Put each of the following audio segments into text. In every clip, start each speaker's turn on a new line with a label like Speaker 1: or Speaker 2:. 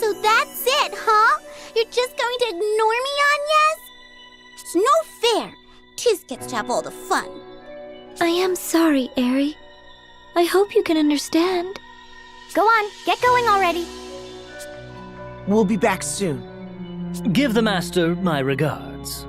Speaker 1: So that's it, huh? You're just going to ignore me, Agnes? It's no fair. Tiz gets to have all the fun.
Speaker 2: I am sorry, Aerie. I hope you can understand.
Speaker 1: Go on, get going already.
Speaker 3: We'll be back soon.
Speaker 4: Give the master my regards.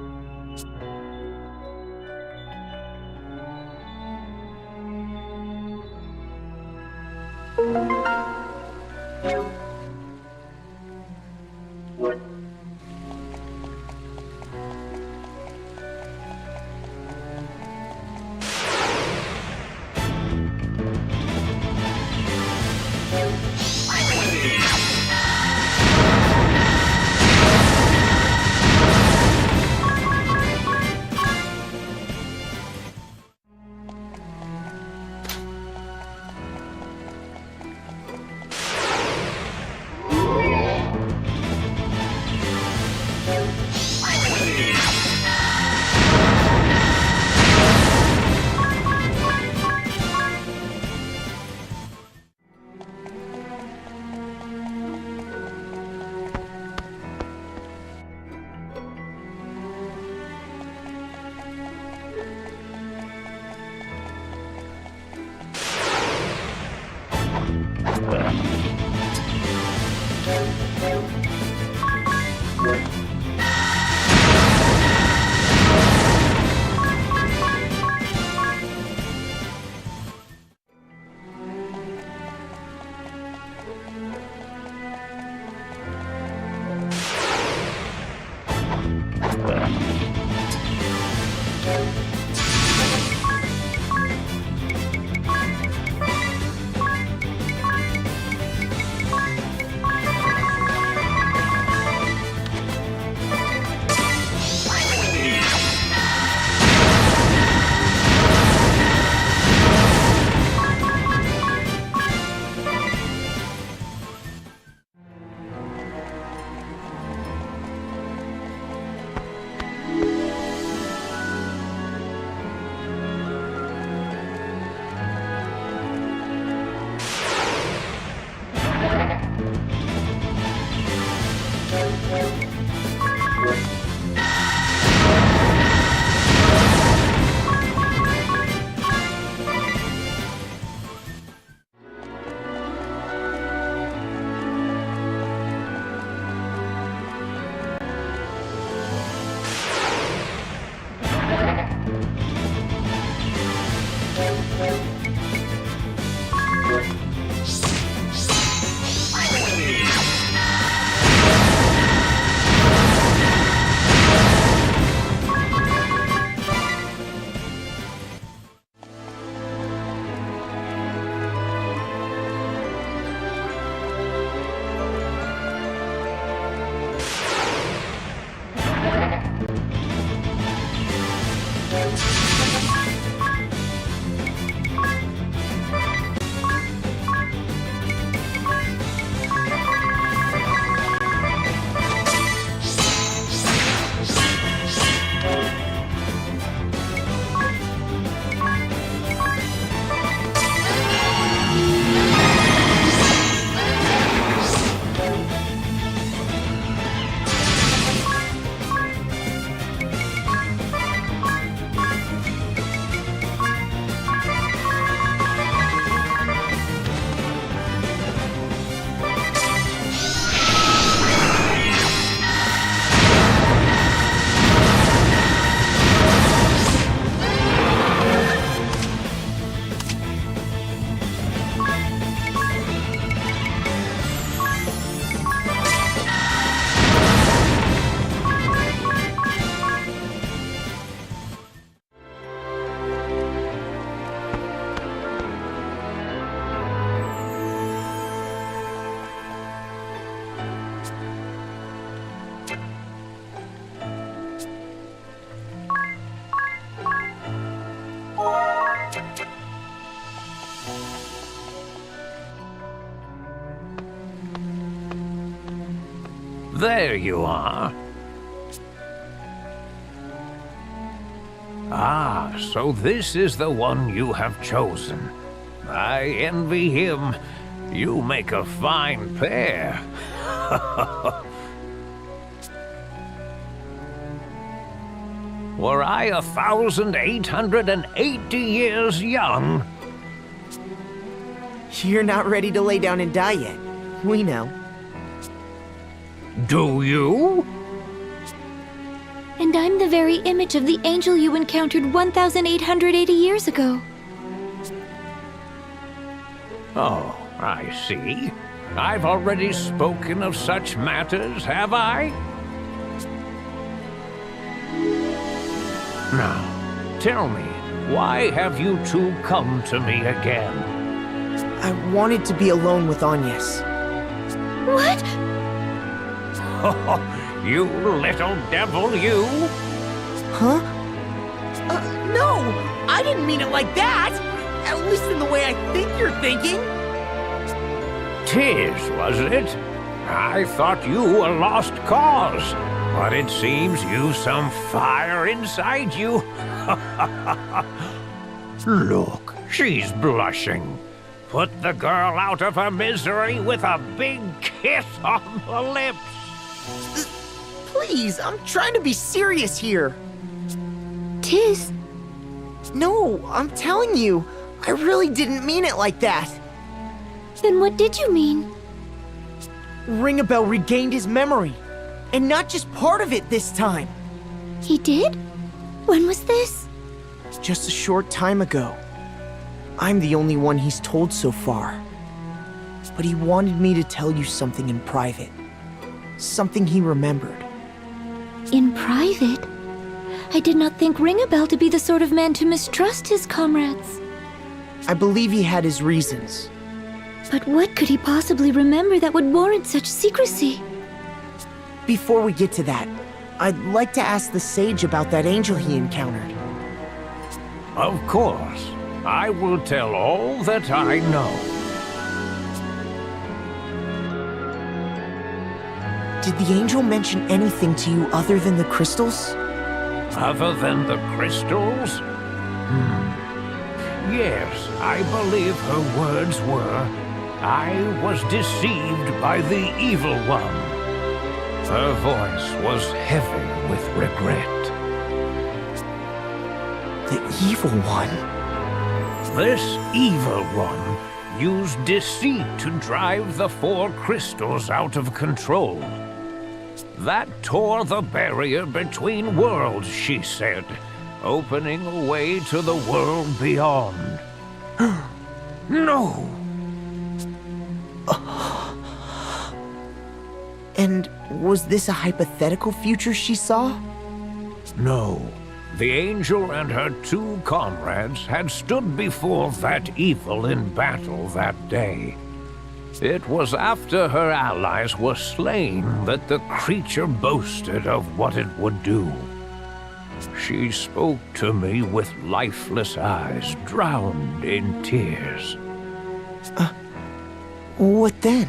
Speaker 5: There you are. Ah, so this is the one you have chosen. I envy him. You make a fine pair. Were I 1,880 years young?
Speaker 3: You're not ready to lay down and die yet. We know.
Speaker 5: Do you?
Speaker 2: And I'm the very image of the angel you encountered 1,880 years ago.
Speaker 5: Oh, I see. I've already spoken of such matters, have I? Now, tell me, why have you two come to me again?
Speaker 3: I wanted to be alone with Agnes.
Speaker 2: What?
Speaker 5: You little devil, you!
Speaker 3: Huh? No! I didn't mean it like that! At least in the way I think you're thinking!
Speaker 5: 'Tis, was it? I thought you a lost cause, but it seems you've some fire inside you. Look, she's blushing. Put the girl out of her misery with a big kiss on the lips.
Speaker 3: Please, I'm trying to be serious here.
Speaker 2: Tis.
Speaker 3: No, I'm telling you, I really didn't mean it like that.
Speaker 2: Then what did you mean?
Speaker 3: Ringabel regained his memory, and not just part of it this time.
Speaker 2: He did? When was this?
Speaker 3: Just a short time ago. I'm the only one he's told so far. But he wanted me to tell you something in private. Something he remembered.
Speaker 2: In private? I did not think Ringabel to be the sort of man to mistrust his comrades.
Speaker 3: I believe he had his reasons.
Speaker 2: But what could he possibly remember that would warrant such secrecy?
Speaker 3: Before we get to that, I'd like to ask the sage about that angel he encountered.
Speaker 5: Of course. I will tell all that I know.
Speaker 3: Did the angel mention anything to you other than the crystals?
Speaker 5: Other than the crystals? Yes, I believe her words were, I was deceived by the evil one. Her voice was heavy with regret.
Speaker 3: The evil one?
Speaker 5: This evil one used deceit to drive the 4 crystals out of control. That tore the barrier between worlds, she said, opening a way to the world beyond. No!
Speaker 3: And was this a hypothetical future she saw?
Speaker 5: No. The angel and her 2 comrades had stood before that evil in battle that day. It was after her allies were slain that the creature boasted of what it would do. She spoke to me with lifeless eyes, drowned in tears.
Speaker 3: What then?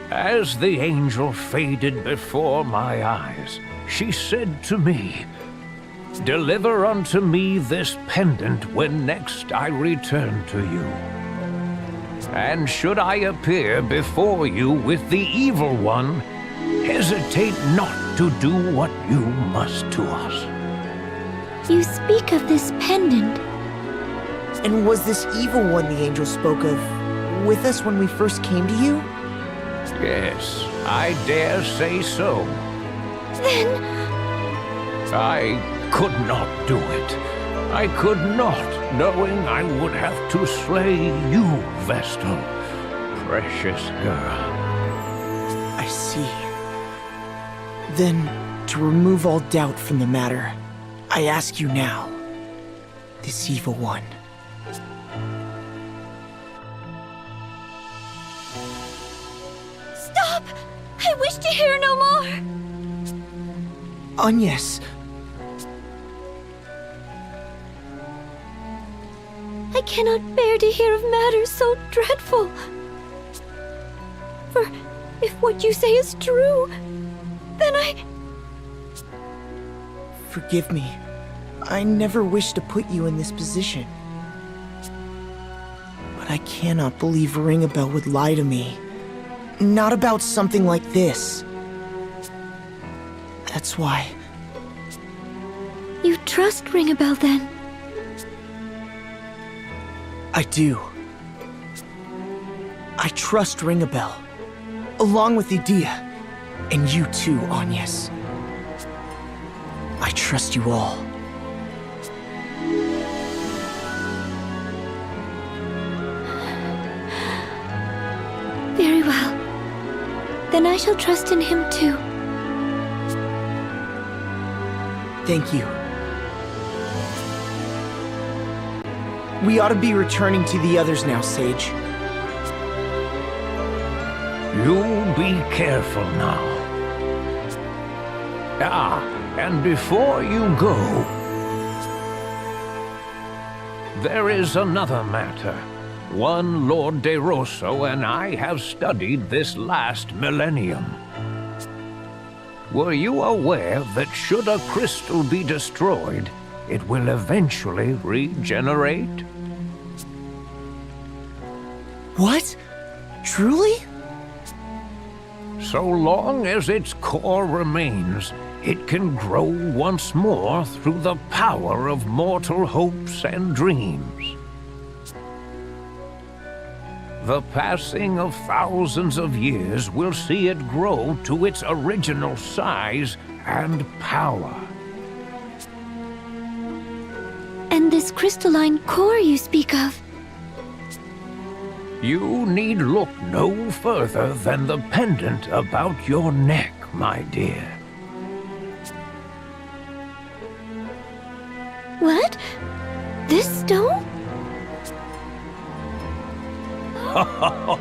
Speaker 5: As the angel faded before my eyes, she said to me, "Deliver unto me this pendant when next I return to you. And should I appear before you with the evil one, hesitate not to do what you must to us."
Speaker 2: You speak of this pendant.
Speaker 3: And was this evil one the angel spoke of with us when we first came to you?
Speaker 5: Yes, I dare say so.
Speaker 2: Then...
Speaker 5: I could not do it. I could not, knowing I would have to slay you, Vestal. Precious girl.
Speaker 3: I see. Then, to remove all doubt from the matter, I ask you now, this evil one.
Speaker 2: Stop! I wish to hear no more!
Speaker 3: Agnes,
Speaker 2: I cannot bear to hear of matters so dreadful. If what you say is true, then
Speaker 3: Forgive me. I never wished to put you in this position. But I cannot believe Ringabel would lie to me. Not about something like this. That's why.
Speaker 2: You trust Ringabel then?
Speaker 3: I do. I trust Ringabel. Along with Idea. And you too, Agnes. I trust you all.
Speaker 2: Very well. Then I shall trust in him too.
Speaker 3: Thank you. We ought to be returning to the others now, Sage.
Speaker 5: You be careful now. Ah, and before you go, there is another matter. One Lord De Rosso and I have studied this last millennium. Were you aware that should a crystal be destroyed, it will eventually regenerate?
Speaker 3: What? Truly?
Speaker 5: So long as its core remains, it can grow once more through the power of mortal hopes and dreams. The passing of thousands of years will see it grow to its original size and power.
Speaker 2: And this crystalline core you speak of?
Speaker 5: You need look no further than the pendant about your neck, my dear.
Speaker 2: What? This stone?
Speaker 5: A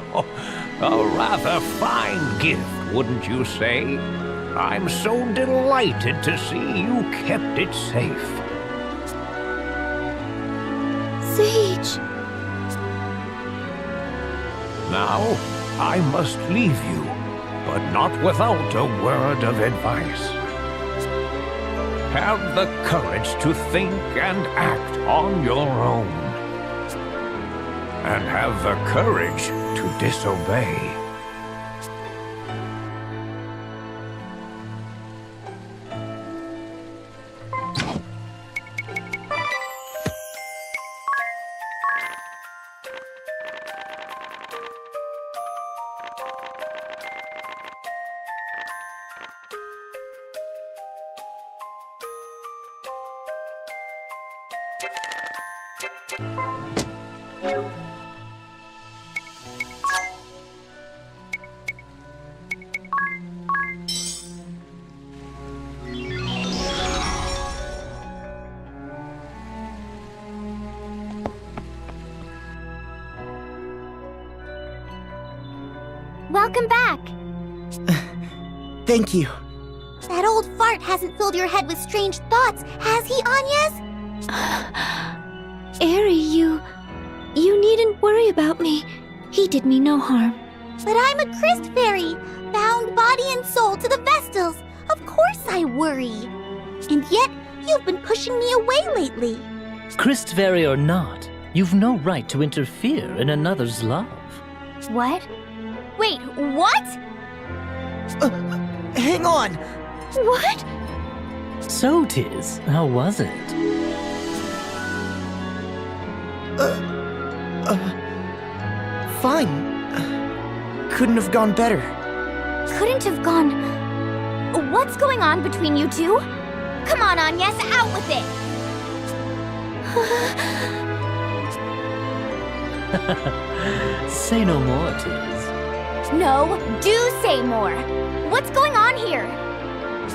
Speaker 5: rather fine gift, wouldn't you say? I'm so delighted to see you kept it safe.
Speaker 2: Sage.
Speaker 5: Now, I must leave you, but not without a word of advice. Have the courage to think and act on your own. And have the courage to disobey.
Speaker 1: Welcome back.
Speaker 3: Thank you.
Speaker 1: That old fart hasn't filled your head with strange thoughts, has he, Agnes?
Speaker 2: Aerie, you needn't worry about me. He did me no harm.
Speaker 1: But I'm a Christ fairy, bound body and soul to the Vestals. Of course I worry. And yet, you've been pushing me away lately.
Speaker 4: Christfairy or not, you've no right to interfere in another's love.
Speaker 1: What? Wait, what?
Speaker 3: Hang on!
Speaker 2: What?
Speaker 4: So, Tiz, how was it?
Speaker 3: Fine. Couldn't have gone better.
Speaker 1: Couldn't have gone... What's going on between you two? Come on, Agnes, out with it!
Speaker 4: Say no more, Tiz.
Speaker 1: No, do say more. What's going on here?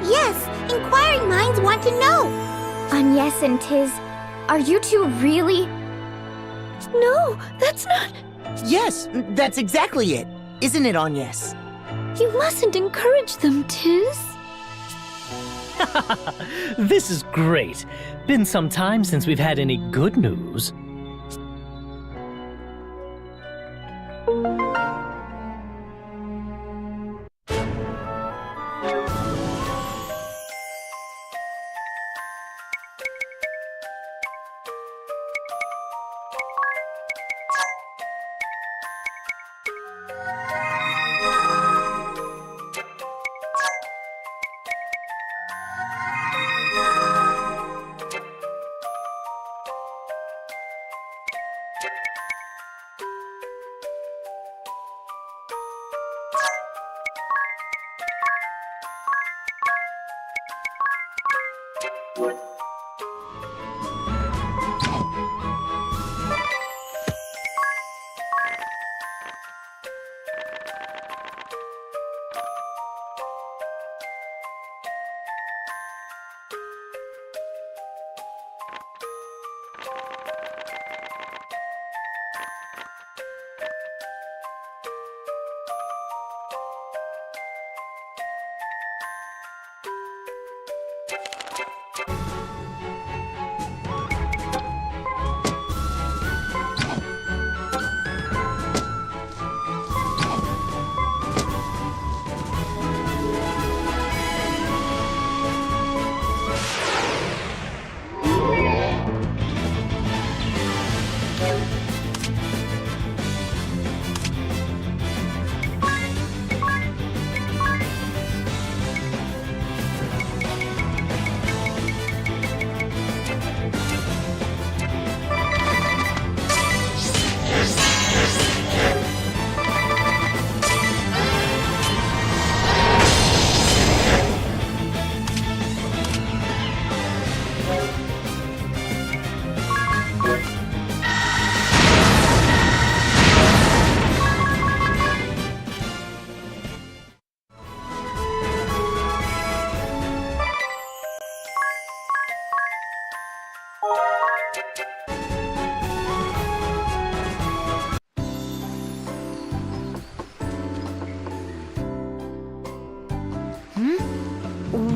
Speaker 1: Yes, inquiring minds want to know. Agnes and Tiz, are you two really...
Speaker 2: No, that's not...
Speaker 3: Yes, that's exactly it. Isn't it, Agnes?
Speaker 2: You mustn't encourage them, Tiz.
Speaker 4: This is great. Been some time since we've had any good news.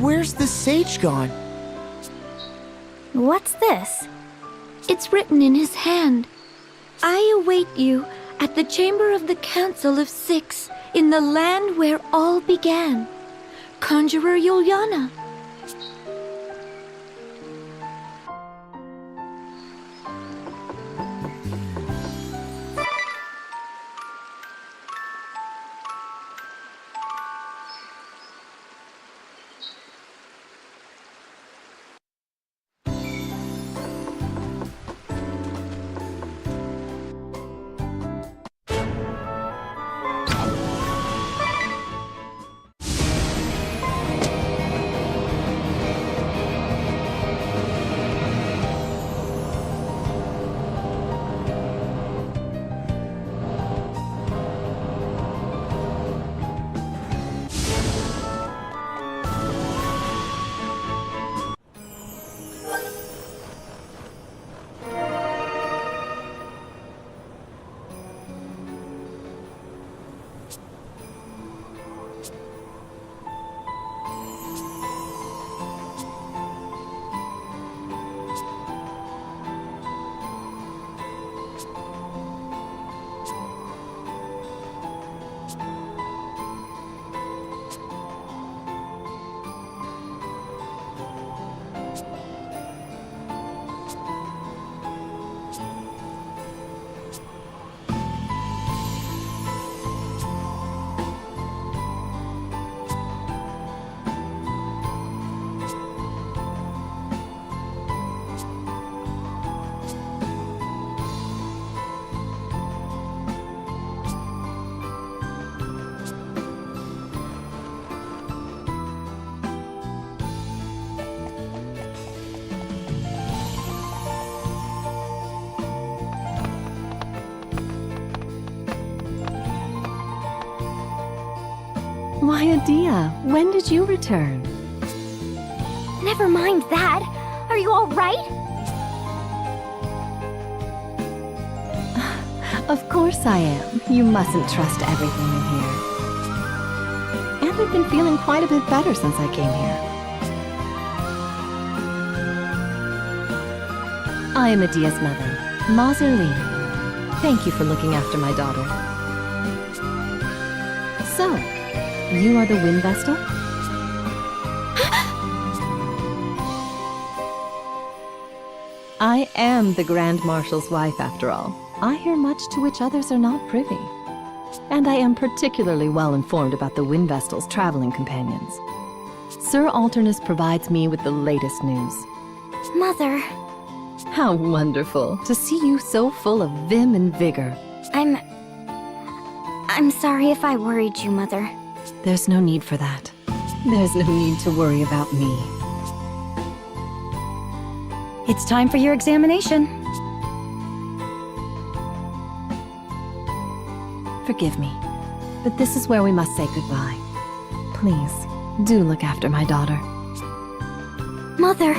Speaker 3: Where's the sage gone?
Speaker 1: What's this?
Speaker 2: It's written in his hand. I await you at the chamber of the Council of Six in the land where all began. Conjurer Yuliana.
Speaker 6: Why, Adia, when did you return?
Speaker 1: Never mind that. Are you all right?
Speaker 6: Of course I am. You mustn't trust everything you hear. And I've been feeling quite a bit better since I came here. I am Adia's mother, Mazerlina. Thank you for looking after my daughter. So, you are the Wind Vestal? I am the Grand Marshal's wife, after all. I hear much to which others are not privy. And I am particularly well informed about the Wind Vestal's traveling companions. Sir Alternus provides me with the latest news.
Speaker 1: Mother,
Speaker 6: How wonderful to see you so full of vim and vigor.
Speaker 1: I'm sorry if I worried you, Mother.
Speaker 6: There's no need for that. There's no need to worry about me.
Speaker 7: It's time for your examination.
Speaker 6: forgive me, but this is where we must say goodbye. Please, do look after my daughter.
Speaker 1: Mother.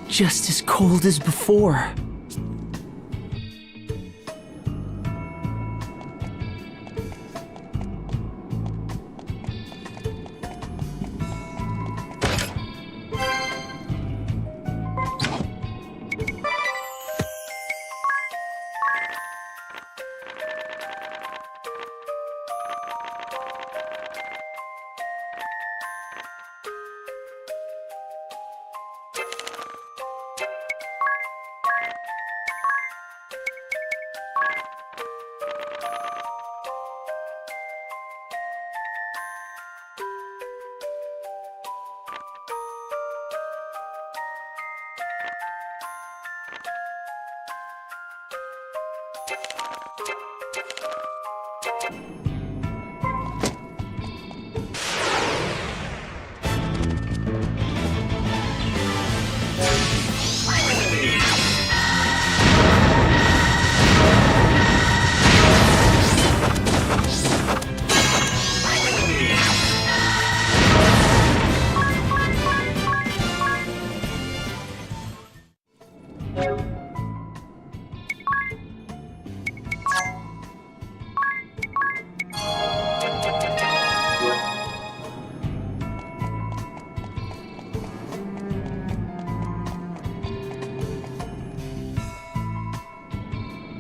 Speaker 3: Just as cold as before.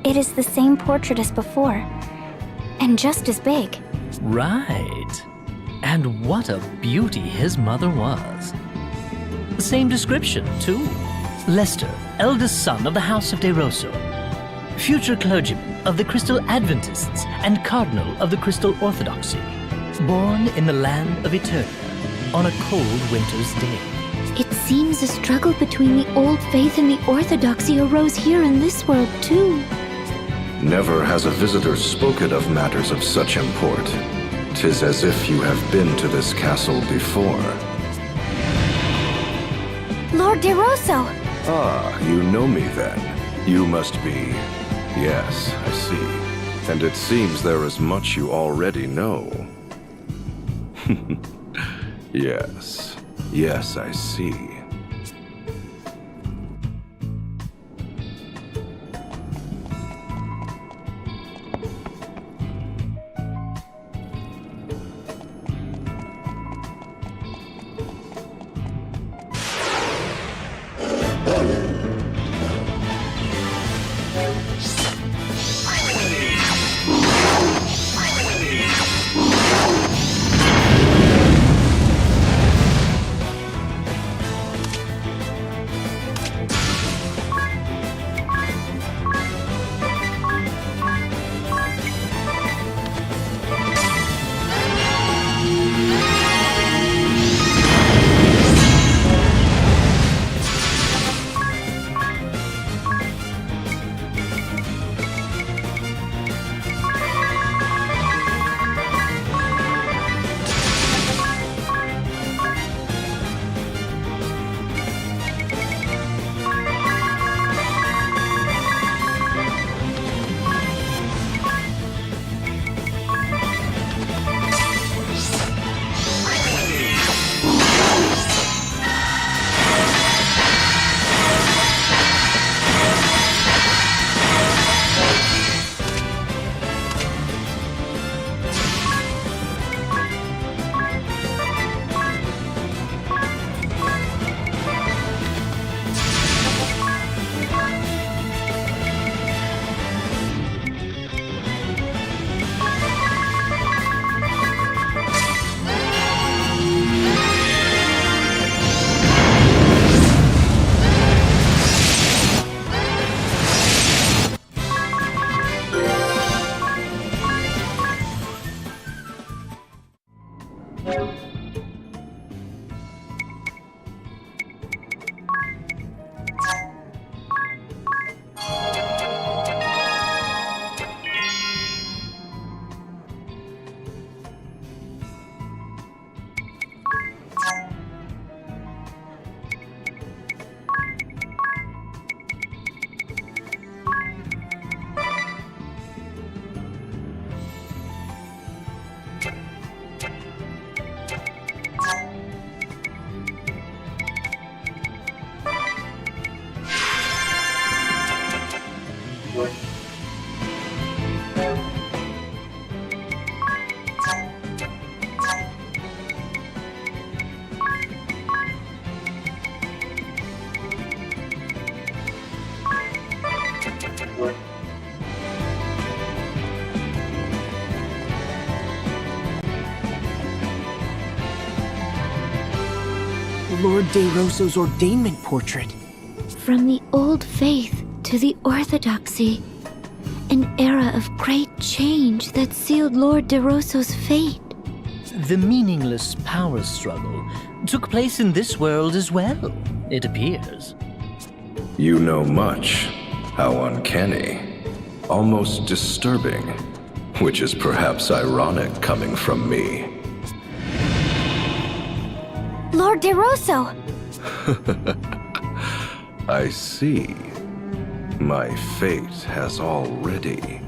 Speaker 1: It is the same portrait as before, and just as big.
Speaker 4: Right. And what a beauty his mother was. Same description, too. Lester, eldest son of the House of De Rosso. Future clergyman of the Crystal Adventists and cardinal of the Crystal Orthodoxy. Born in the land of Eternia on a cold winter's day.
Speaker 2: It seems a struggle between the old faith and the orthodoxy arose here in this world, too.
Speaker 8: Never has a visitor spoken of matters of such import. 'Tis as if you have been to this castle before.
Speaker 1: Lord DeRosso!
Speaker 8: Ah, you know me then. You must be... Yes, I see. And it seems there is much you already know. Yes. Yes, I see.
Speaker 3: Lord DeRosso's ordainment portrait.
Speaker 2: From the old faith to the orthodoxy, an era of great change that sealed Lord DeRosso's fate.
Speaker 4: The meaningless power struggle took place in this world as well, it appears.
Speaker 8: You know much. How uncanny. Almost disturbing. Which is perhaps ironic coming from me.
Speaker 1: Lord DeRosso!
Speaker 8: I see. My fate has already...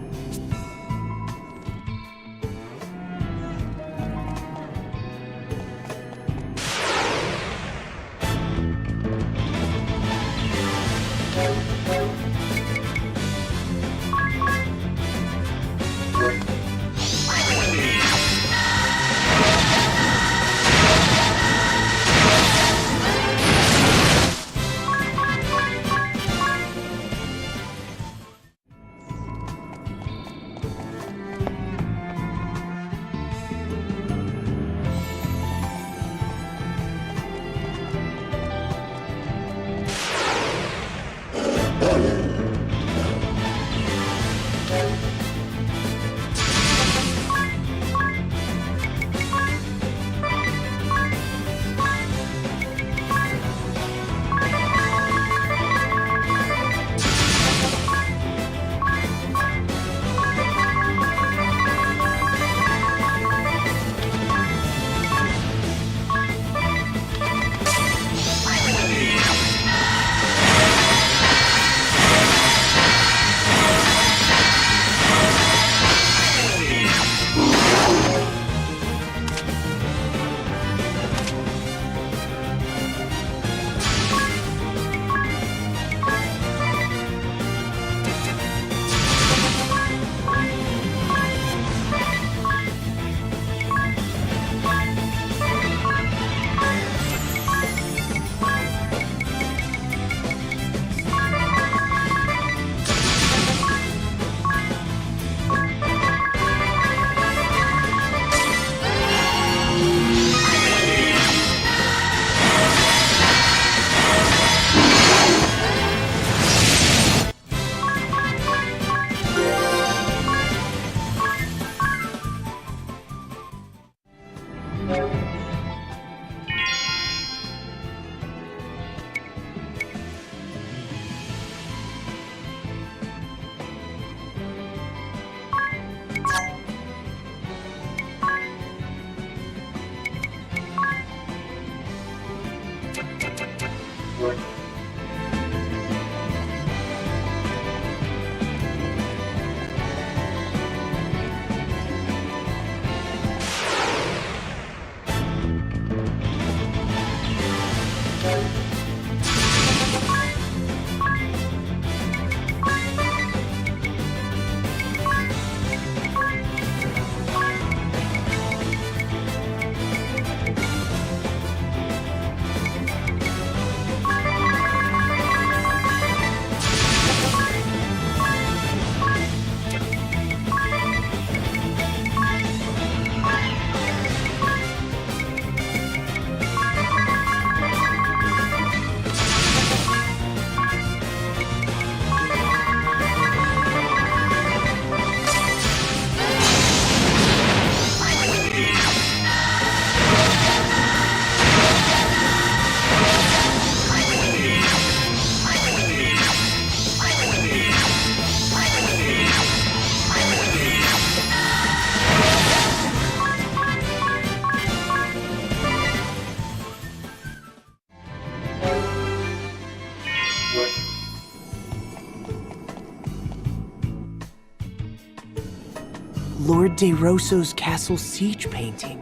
Speaker 3: De Rosso's castle siege painting.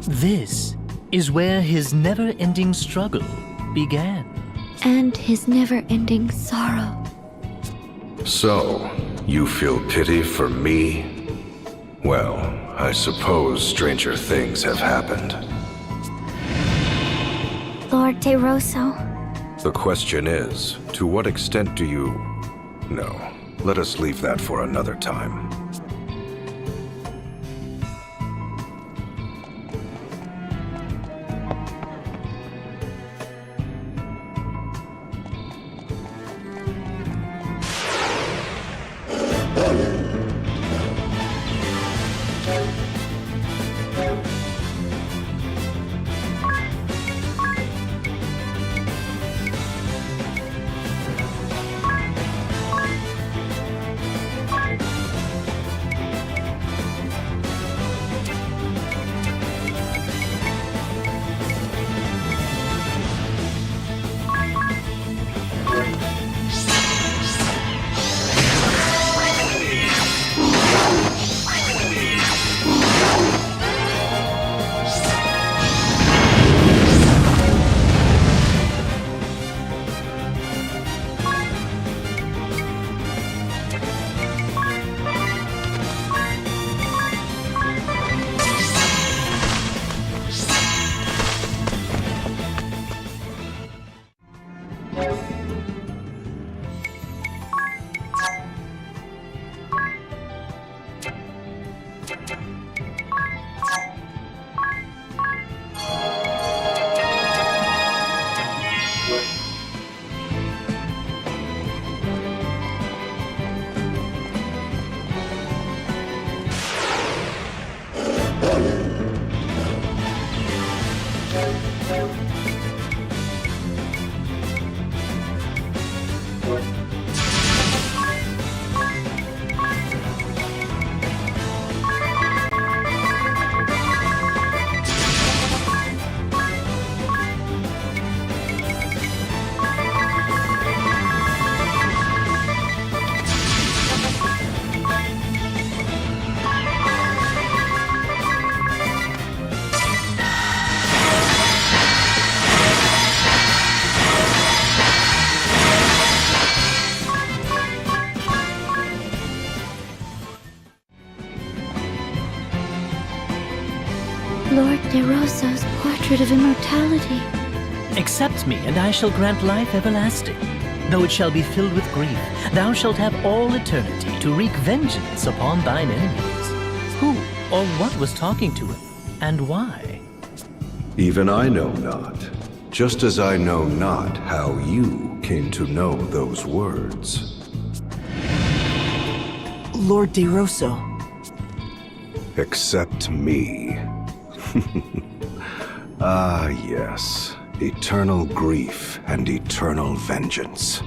Speaker 4: This is where his never-ending struggle began.
Speaker 2: And his never-ending sorrow.
Speaker 8: So, you feel pity for me? Well, I suppose stranger things have happened.
Speaker 1: Lord De Rosso.
Speaker 8: The question is, to what extent do you... No, let us leave that for another time.
Speaker 2: Lord De Rosso's portrait of immortality.
Speaker 4: Accept me, and I shall grant life everlasting. Though it shall be filled with grief, thou shalt have all eternity to wreak vengeance upon thine enemies. Who or what was talking to him, and why?
Speaker 8: Even I know not, just as I know not how you came to know those words.
Speaker 3: Lord De Rosso.
Speaker 8: Except me. Ah, yes. Eternal grief and eternal vengeance.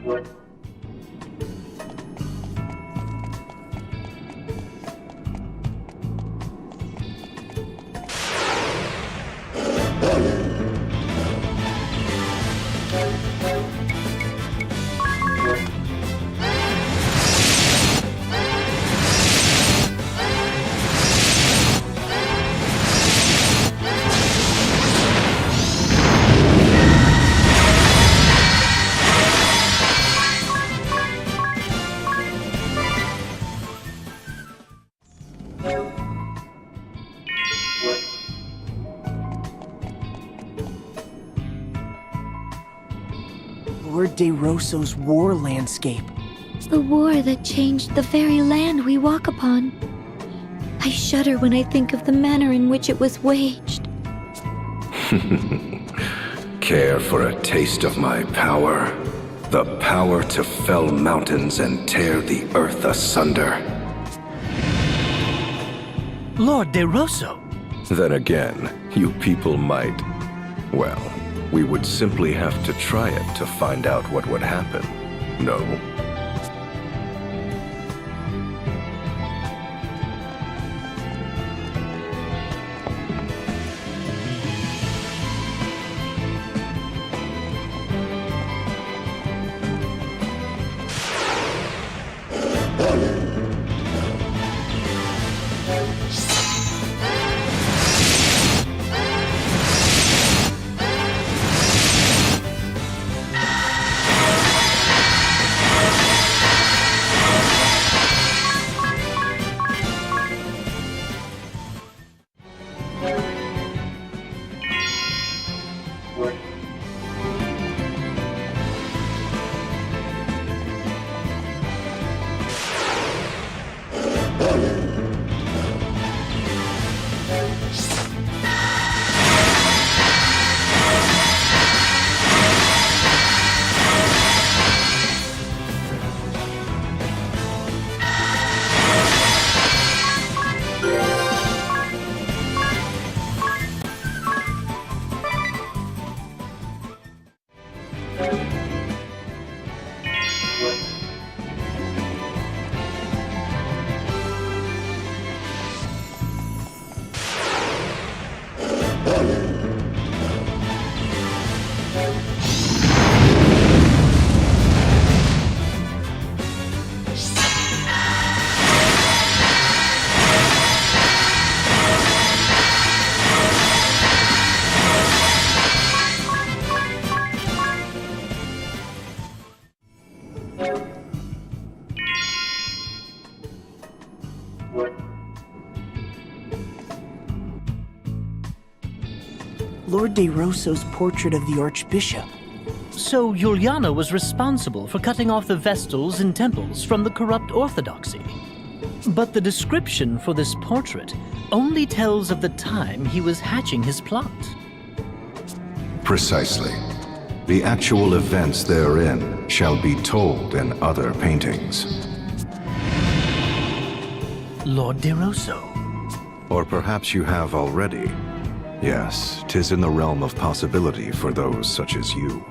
Speaker 3: Lord De Rosso's war landscape.
Speaker 2: The war that changed the very land we walk upon. I shudder when I think of the manner in which it was waged.
Speaker 8: Care for a taste of my power? The power to fell mountains and tear the earth asunder.
Speaker 4: Lord De Rosso!
Speaker 8: Then again, you people might... Well, we would simply have to try it to find out what would happen. No?
Speaker 3: Lord De Rosso's portrait of the Archbishop.
Speaker 4: So Juliana was responsible for cutting off the Vestals and temples from the corrupt orthodoxy. But the description for this portrait only tells of the time he was hatching his plot.
Speaker 9: Precisely. The actual events therein shall be told in other paintings.
Speaker 4: Lord De Rosso.
Speaker 9: Or perhaps you have already. Yes, 'tis in the realm of possibility for those such as you.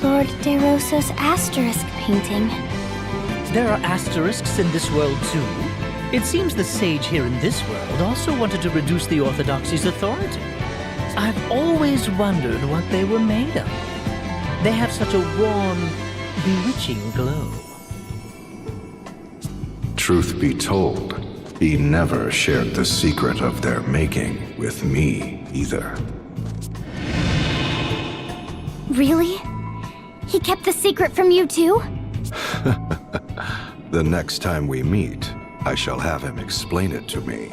Speaker 1: Lord De Rosso's asterisk painting.
Speaker 4: There are asterisks in this world too. It seems the sage here in this world also wanted to reduce the orthodoxy's authority. I've always wondered what they were made of. They have such a warm, bewitching glow.
Speaker 9: Truth be told, he never shared the secret of their making with me either.
Speaker 1: Really? He kept the secret from you too?
Speaker 9: The next time we meet, I shall have him explain it to me.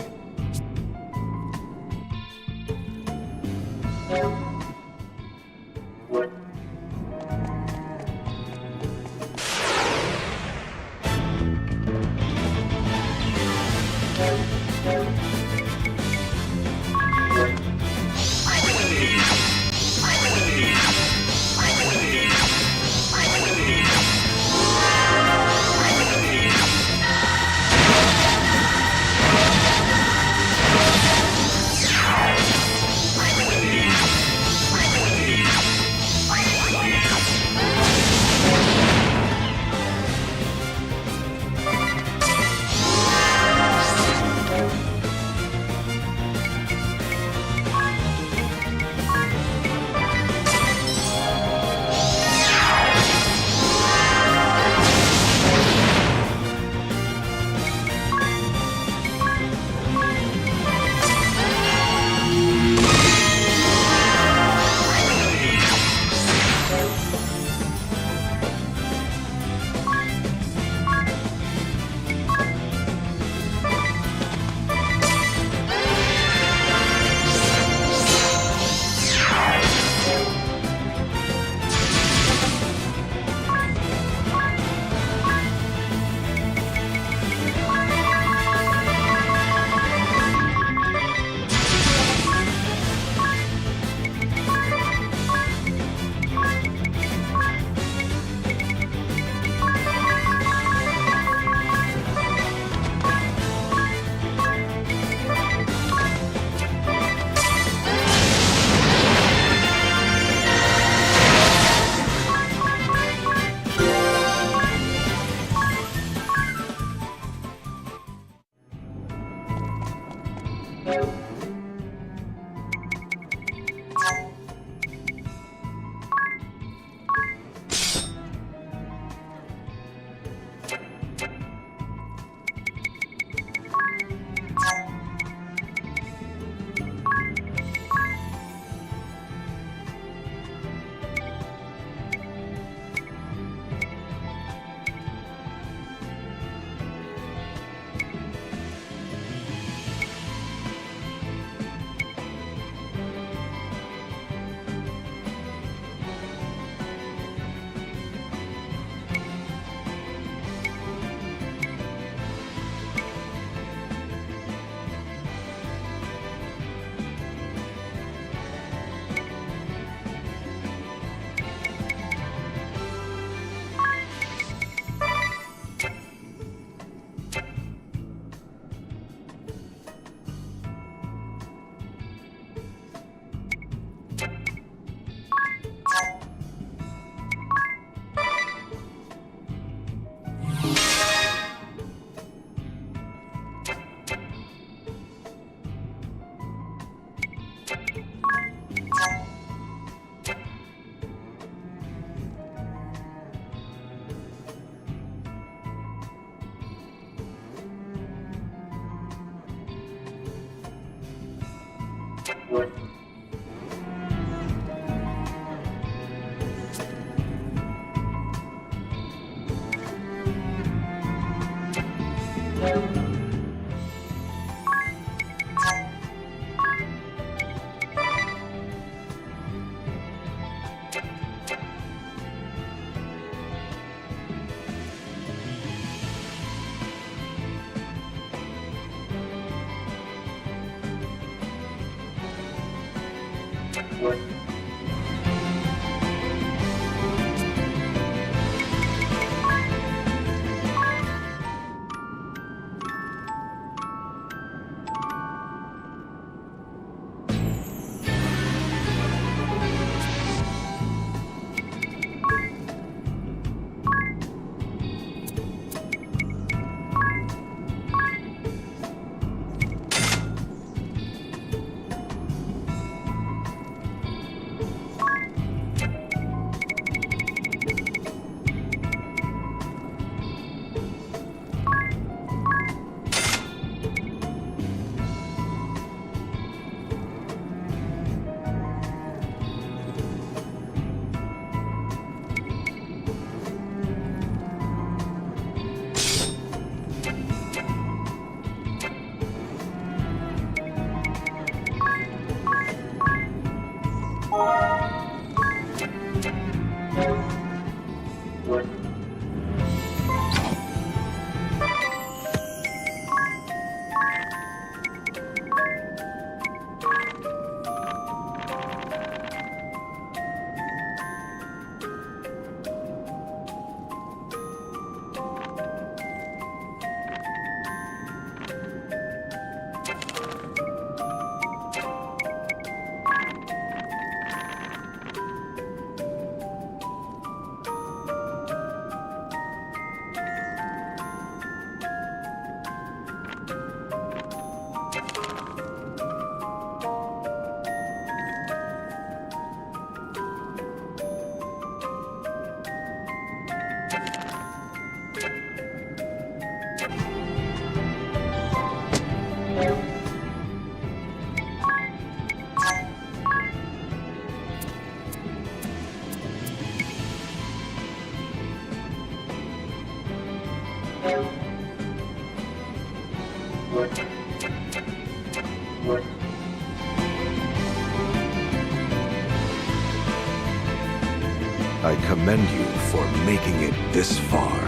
Speaker 9: I commend you for making it this far.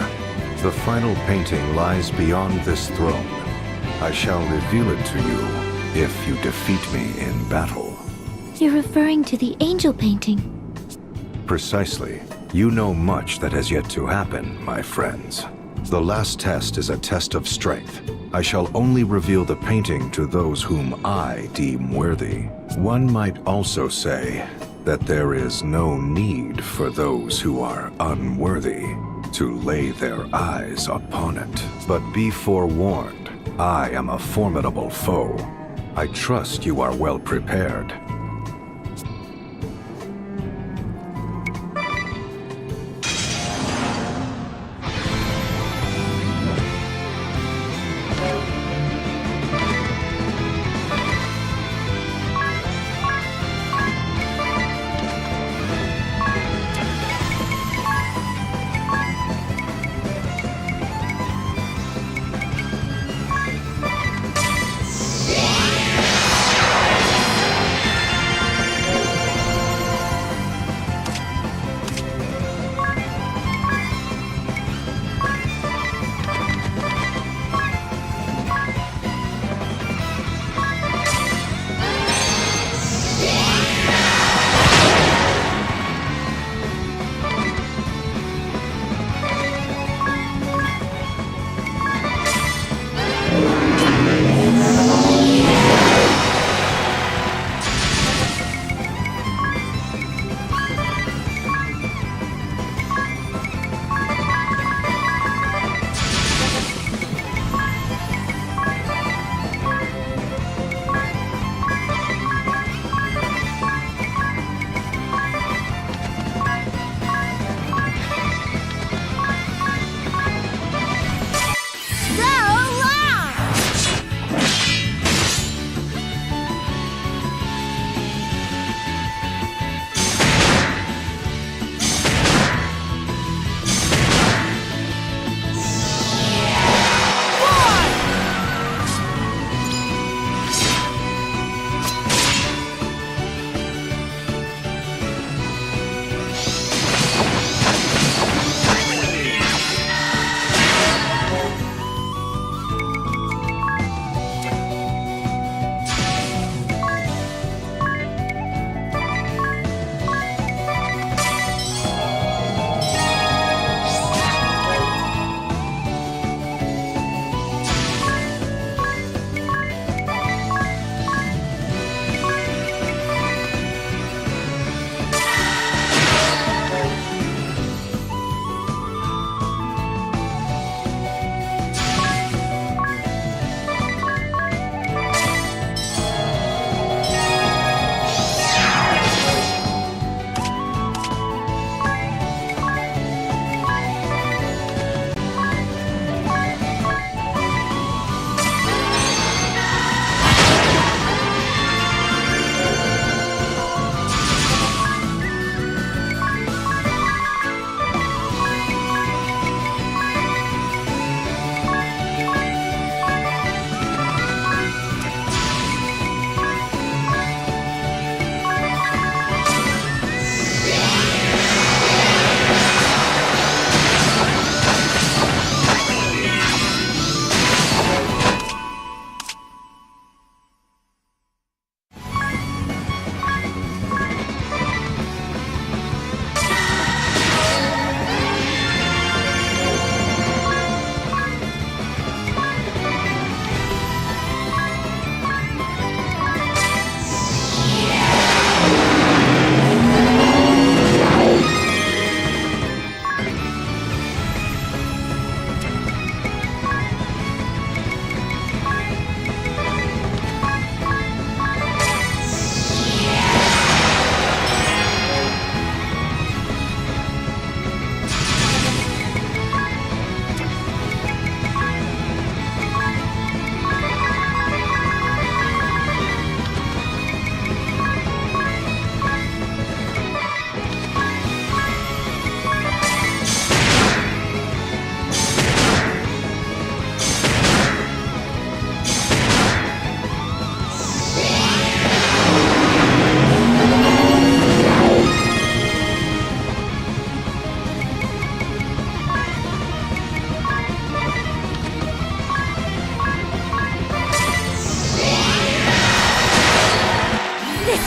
Speaker 9: The final painting lies beyond this throne. I shall reveal it to you if you defeat me in battle.
Speaker 2: You're referring to the angel painting.
Speaker 9: Precisely. You know much that has yet to happen, my friends. The last test is a test of strength. I shall only reveal the painting to those whom I deem worthy. One might also say that there is no need for those who are unworthy to lay their eyes upon it. But be forewarned, I am a formidable foe. I trust you are well prepared.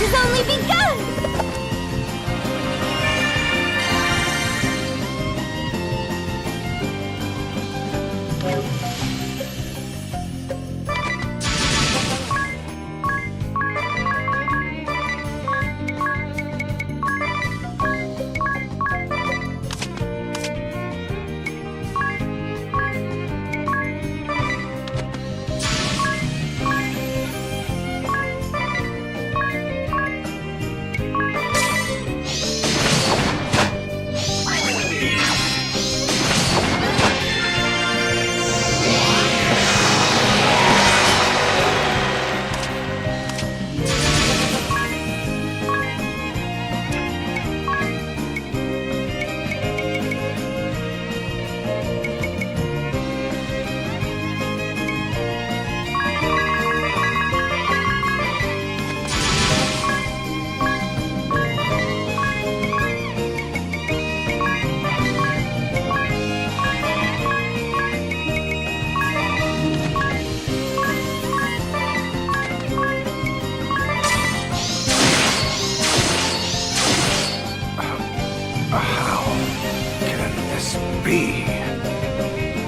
Speaker 1: has only begun!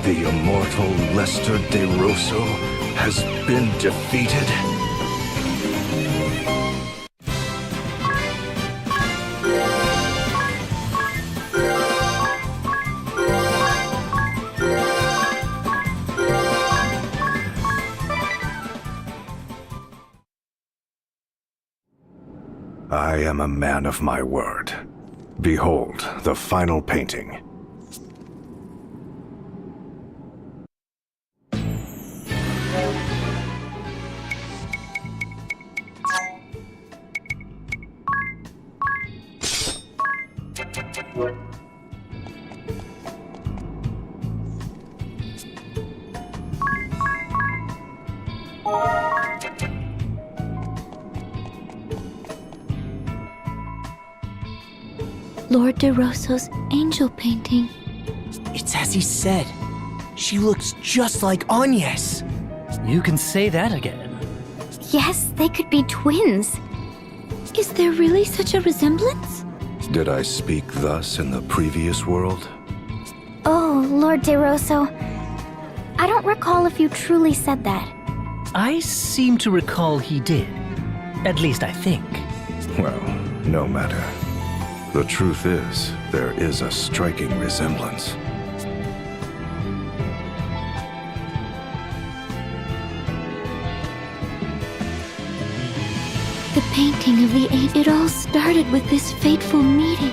Speaker 8: The immortal Lester De Rosso has been defeated? I am a man of my word. Behold the final painting.
Speaker 2: Lord De Rosso's angel painting.
Speaker 3: It's as he said. She looks just like Agnes.
Speaker 4: You can say that again.
Speaker 1: Yes, they could be twins.
Speaker 2: Is there really such a resemblance?
Speaker 8: Did I speak thus in the previous world?
Speaker 1: Oh, Lord De Rosso. I don't recall if you truly said that.
Speaker 4: I seem to recall he did. At least I think.
Speaker 8: Well, no matter. The truth is, there is a striking resemblance.
Speaker 2: The painting of the eight. It all started with this fateful meeting.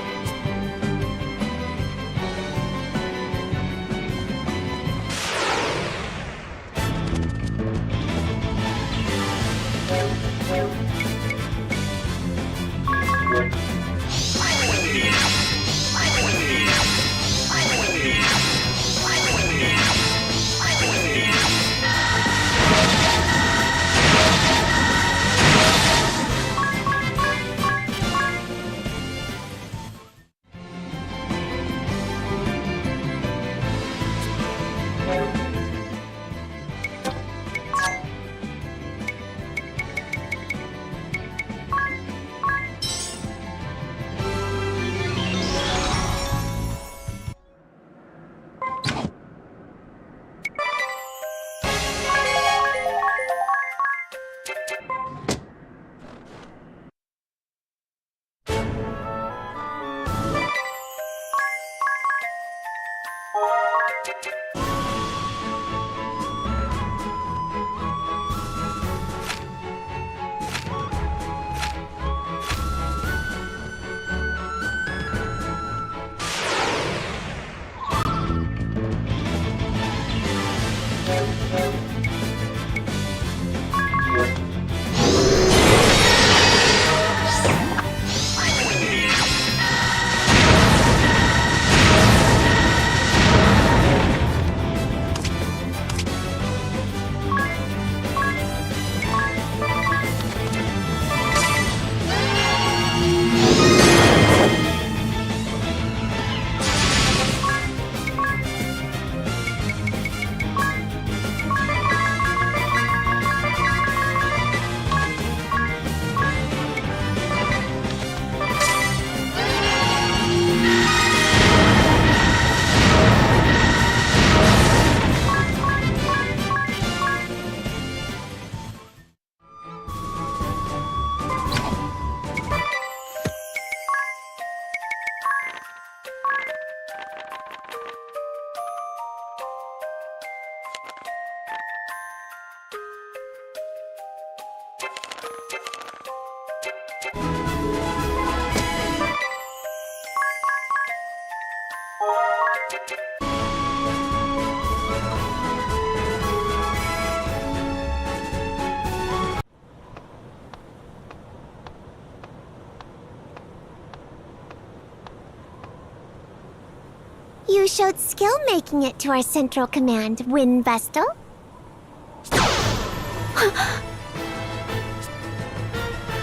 Speaker 1: You showed skill making it to our central command, Wind Vestal.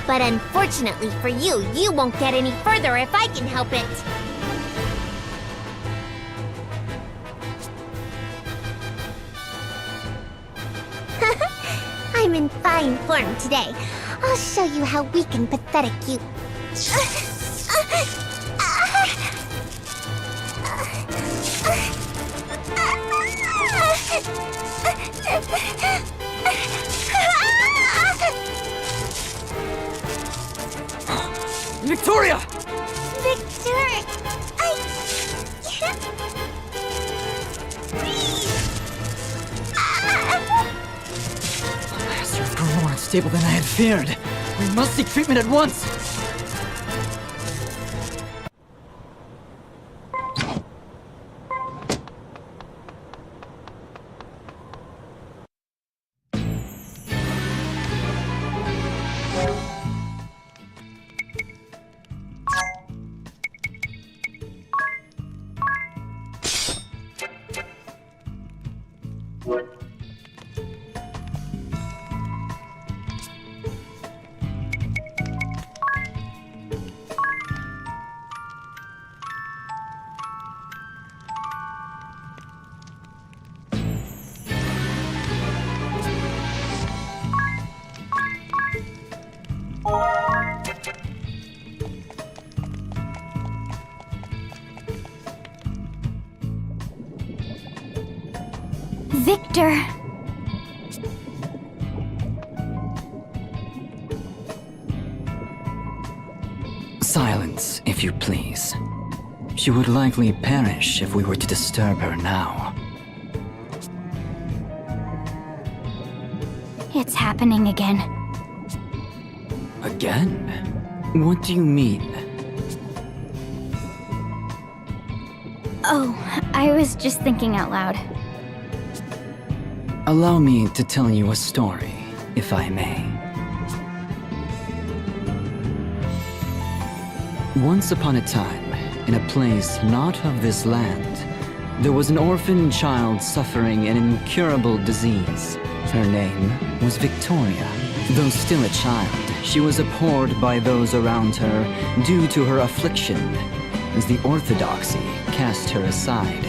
Speaker 1: But unfortunately for you, you won't get any further if I can help it. I'm in fine form today. I'll show you how weak and pathetic you...
Speaker 3: Victoria!
Speaker 1: Victor, I can't breathe.
Speaker 3: The Master has grown more unstable than I had feared. We must seek treatment at once.
Speaker 1: Victor!
Speaker 10: Silence, if you please. She would likely perish if we were to disturb her now.
Speaker 1: It's happening again.
Speaker 10: Again? What do you mean?
Speaker 1: Oh, I was just thinking out loud.
Speaker 10: Allow me to tell you a story, if I may. Once upon a time, in a place not of this land, there was an orphan child suffering an incurable disease. Her name was Victoria. Though still a child, she was abhorred by those around her due to her affliction, as the orthodoxy cast her aside.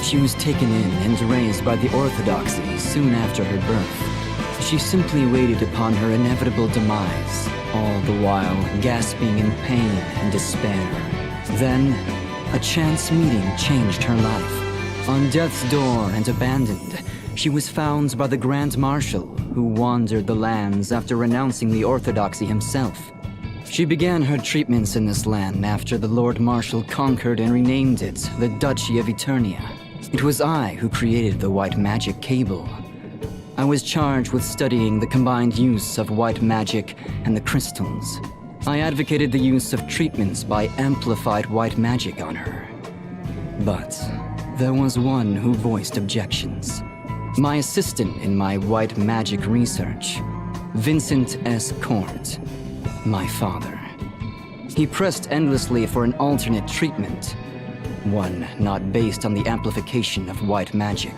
Speaker 10: She was taken in and raised by the orthodoxy soon after her birth. She simply waited upon her inevitable demise, all the while gasping in pain and despair. Then, a chance meeting changed her life. On death's door and abandoned, she was found by the Grand Marshal, who wandered the lands after renouncing the orthodoxy himself. She began her treatments in this land after the Lord Marshal conquered and renamed it the Duchy of Eternia. It was I who created the white magic cable. I was charged with studying the combined use of white magic and the crystals. I advocated the use of treatments by amplified white magic on her. But there was one who voiced objections. My assistant in my white magic research, Vincent S. Court, my father. He pressed endlessly for an alternate treatment, one not based on the amplification of white magic.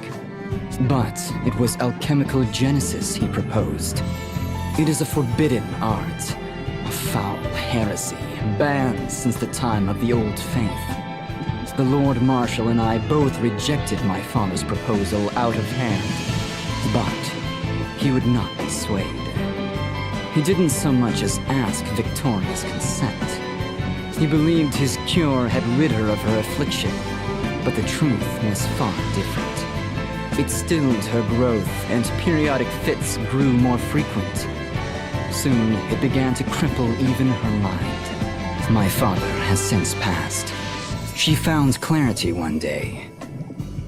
Speaker 10: But it was alchemical genesis he proposed. It is a forbidden art, a foul heresy, banned since the time of the Old Faith. The Lord Marshal and I both rejected my father's proposal out of hand, but he would not be swayed. He didn't so much as ask Victoria's consent. He believed his cure had rid her of her affliction, but the truth was far different. It stilled her growth, and periodic fits grew more frequent. Soon, it began to cripple even her mind. My father has since passed. She found clarity one day,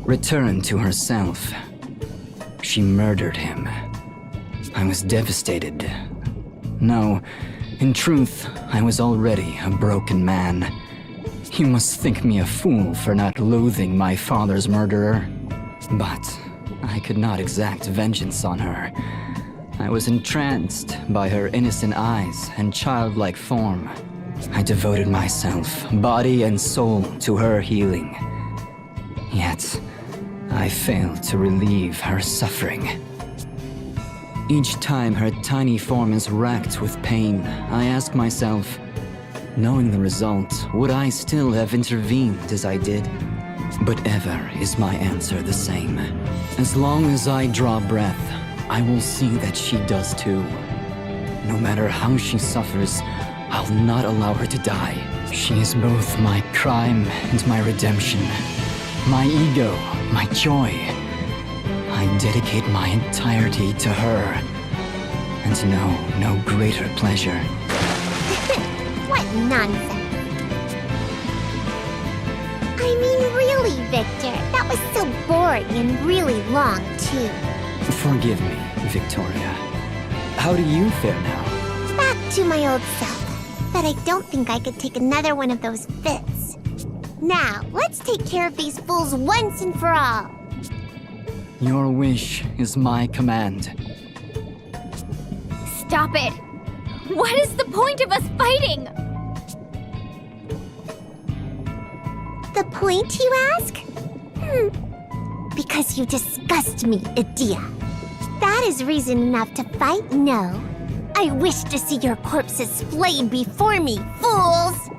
Speaker 10: returned to herself. She murdered him. I was devastated, No, in truth, I was already a broken man. You must think me a fool for not loathing my father's murderer. But I could not exact vengeance on her. I was entranced by her innocent eyes and childlike form. I devoted myself, body and soul, to her healing. Yet, I failed to relieve her suffering. Each time her tiny form is racked with pain, I ask myself, knowing the result, would I still have intervened as I did? But ever is my answer the same. As long as I draw breath, I will see that she does too. No matter how she suffers, I'll not allow her to die. She is both my crime and my redemption. My ego, my joy. I dedicate my entirety to her, and know no greater pleasure.
Speaker 1: What nonsense. I mean, really, Victor, that was so boring and really long, too.
Speaker 10: Forgive me, Victoria. How do you fare now?
Speaker 1: Back to my old self. But I don't think I could take another one of those fits. Now, let's take care of these fools once and for all.
Speaker 10: Your wish is my command.
Speaker 1: Stop it! What is the point of us fighting? The point, you ask? Because you disgust me, Idia. That is reason enough to fight, no. I wish to see your corpses splayed before me, fools!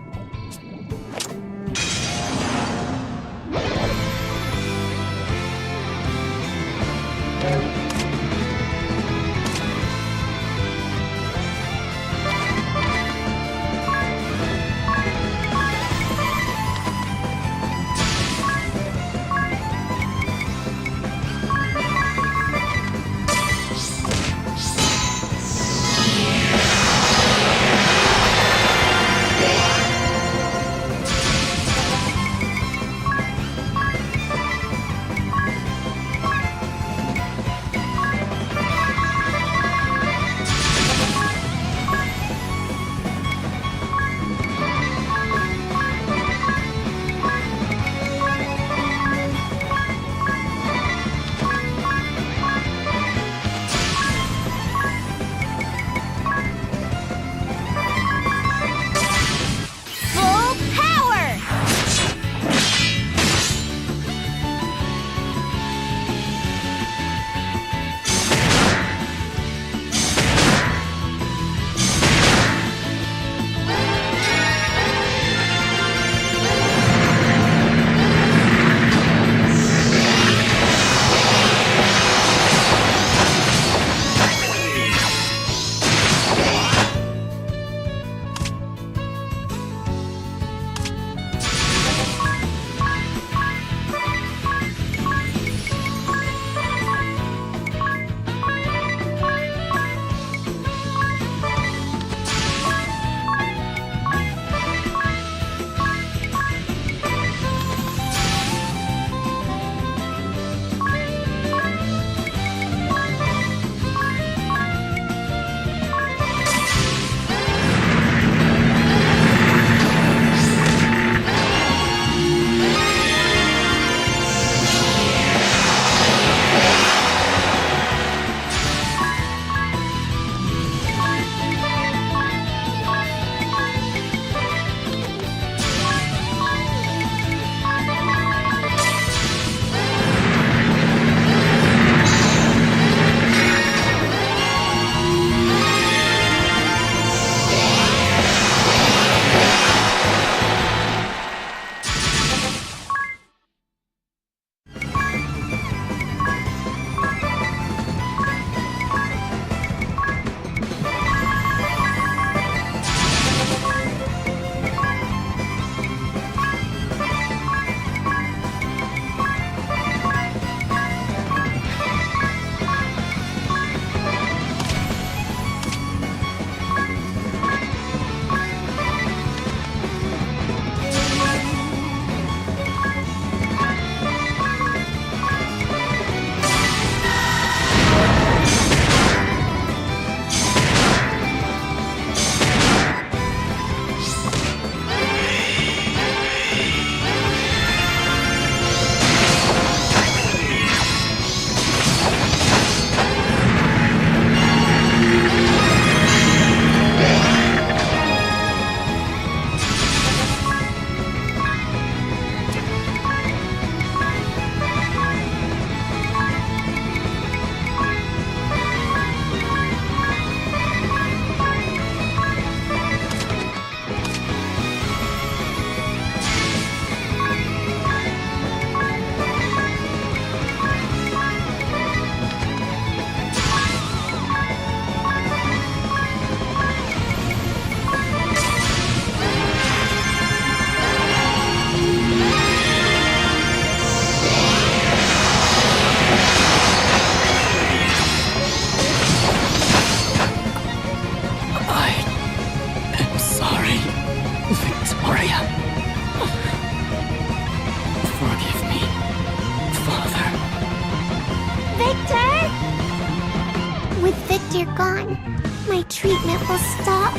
Speaker 1: my treatment will stop.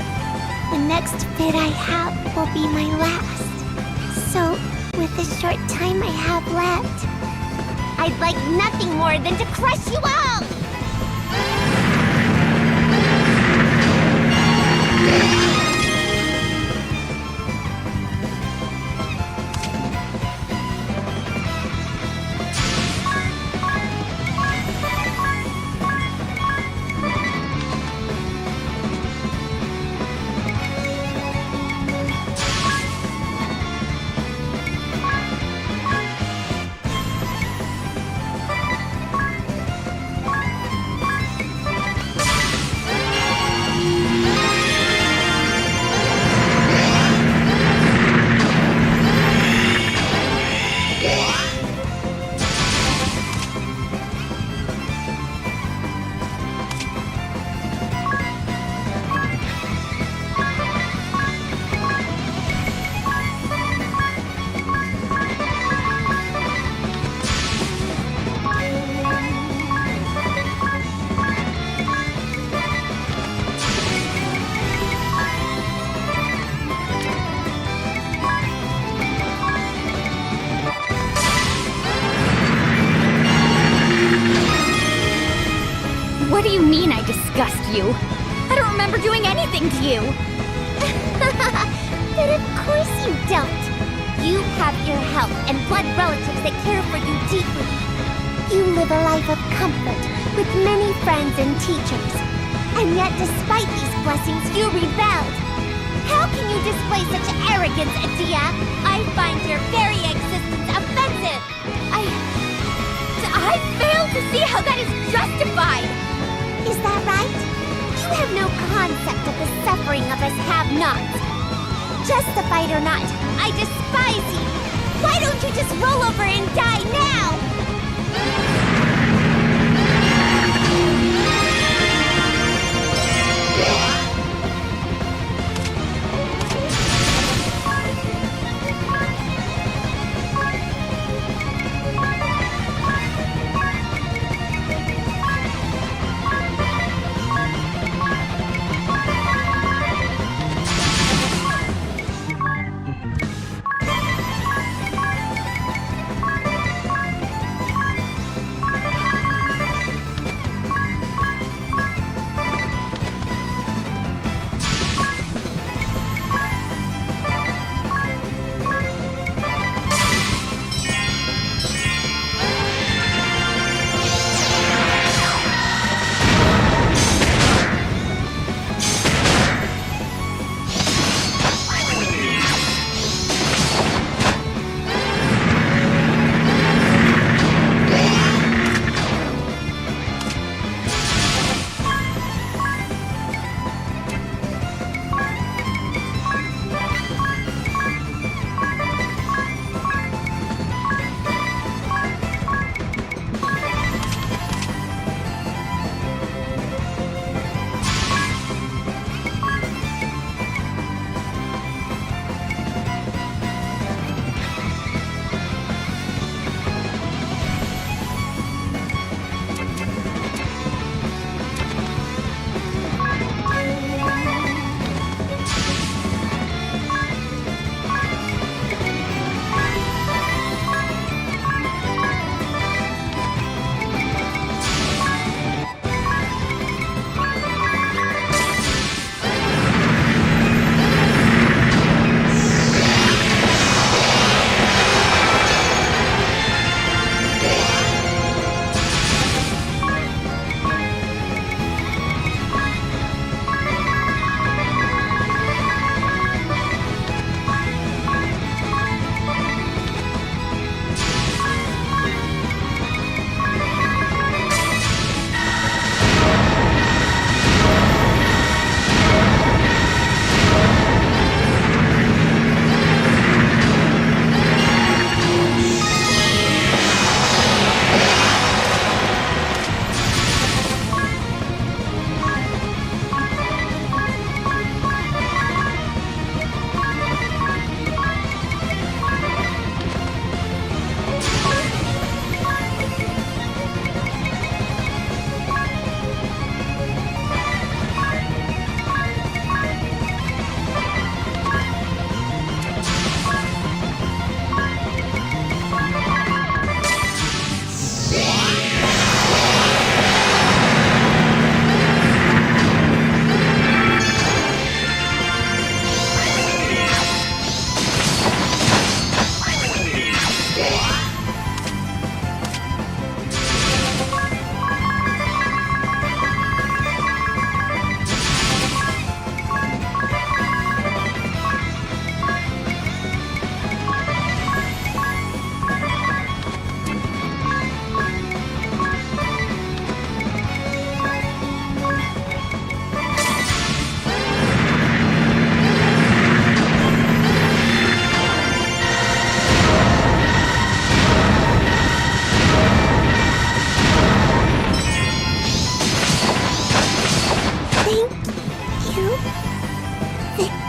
Speaker 1: The next fit I have will be my last. So, with the short time I have left, I'd like nothing more than to crush you all! What do you mean I disgust you? I don't remember doing anything to you! But of course you don't! You have your health and blood relatives that care for you deeply. You live a life of comfort with many friends and teachers. And yet despite these blessings, you rebelled! How can you display such arrogance, Adia? I find your very existence offensive! I fail to see how that is justified! Is that right? You have no concept of the suffering of us have-nots. Justified or not, I despise you! Why don't you just roll over and die now? Victor?